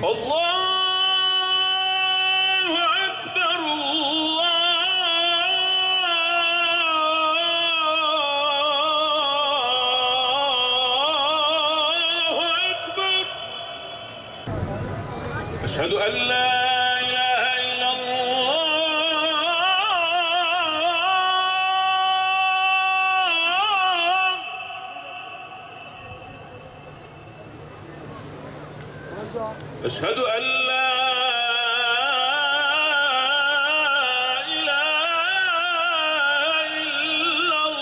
Allahu Ekber, Allahu Ekber. Eşhedü en la ilahe illallah. Eşhedü en la ilahe illallah.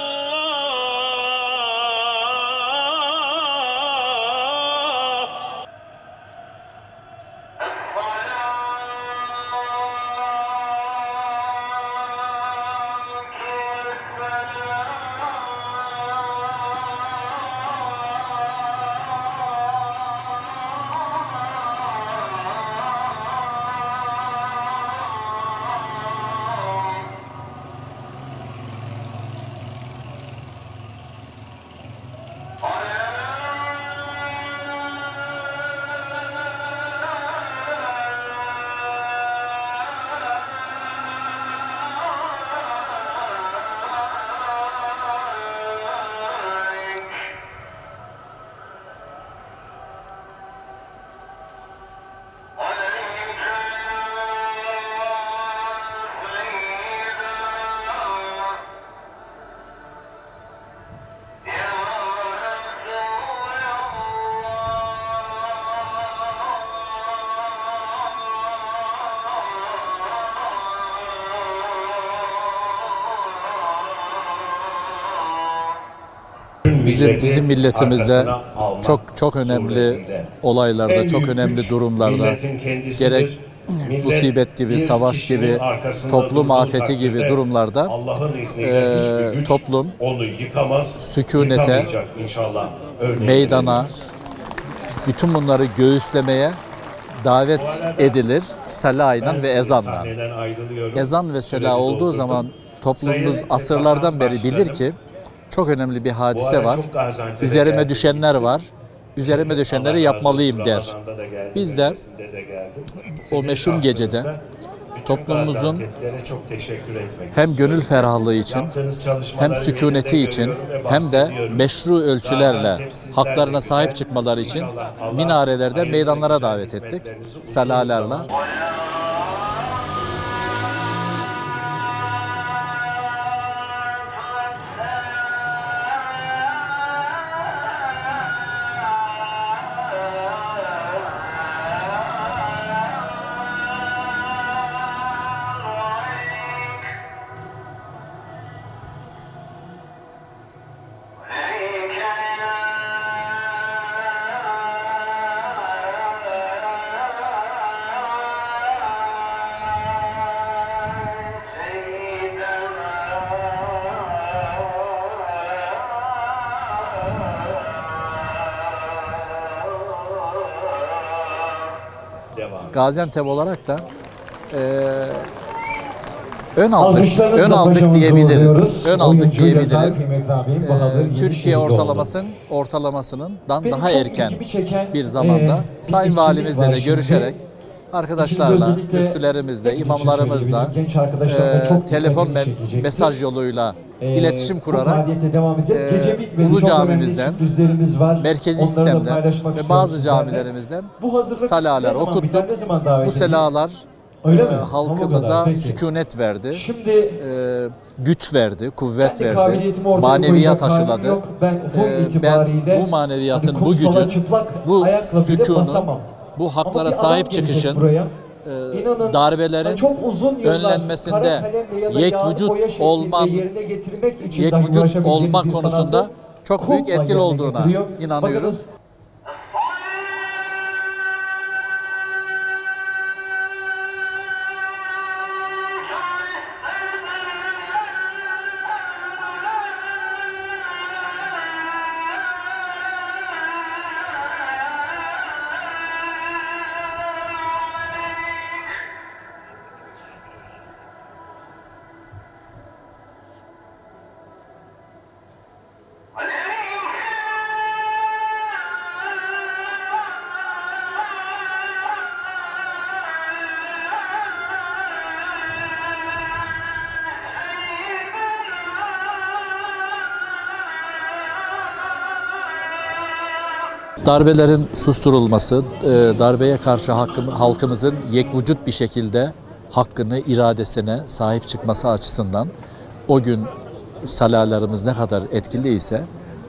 Bizim milletimizde çok önemli olaylarda, çok önemli durumlarda, gerek musibet gibi, savaş gibi, toplum afeti gibi durumlarda toplum sükunete, meydana, bütün bunları göğüslemeye davet edilir selayla ve ezanla. Ezan ve sela olduğu zaman toplumumuz asırlardan beri bilir ki çok önemli bir hadise var. Üzerime düşenler var. Üzerime düşenleri yapmalıyım der. Biz de o meşhum gecede toplumumuzun hem gönül ferahlığı için, hem sükuneti için, hem de meşru ölçülerle haklarına sahip çıkmaları için minarelerde meydanlara davet ettik. Salalarla. Gaziantep olarak da ön aldık diyebiliriz. Ön aldık diyebiliriz. Türkiye ortalamasının daha erken bir zamanda Sayın Valimizle de görüşerek arkadaşlarla, müftülerimizle, imamlarımızla telefon ve mesaj yoluyla iletişim kurarak Ulu Camimizden, merkezi sistemden ve bazı camilerimizden salalar okuttuk. Bu salalar halkımıza sükunet verdi, güç verdi, kuvvet verdi, maneviyat aşıladı. Ben bu maneviyatın, bu gücün, bu sükunun, bu haklara sahip çıkışın, darbelerin önlenmesinde yekvücut olma konusunda çok büyük etkili olduğuna inanıyorum. Darbelerin susturulması, darbeye karşı halkımızın yekvücut bir şekilde hakkını, iradesine sahip çıkması açısından o gün salalarımız ne kadar etkili ise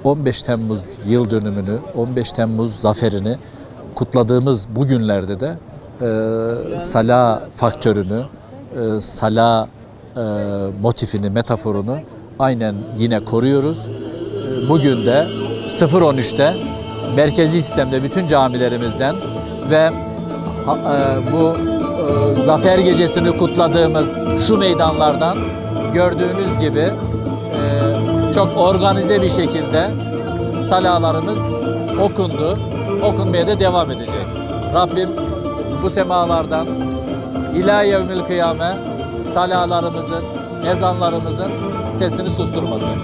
15 Temmuz yıl dönümünü, 15 Temmuz zaferini kutladığımız bu günlerde de sala faktörünü, sala motifini, metaforunu aynen yine koruyoruz. Bugün de 0-13'te merkezi sistemde bütün camilerimizden ve bu zafer gecesini kutladığımız şu meydanlardan gördüğünüz gibi çok organize bir şekilde salalarımız okundu. Okunmaya da devam edecek. Rabbim bu semalardan ila yevmil kıyame salalarımızın, ezanlarımızın sesini susturmasın.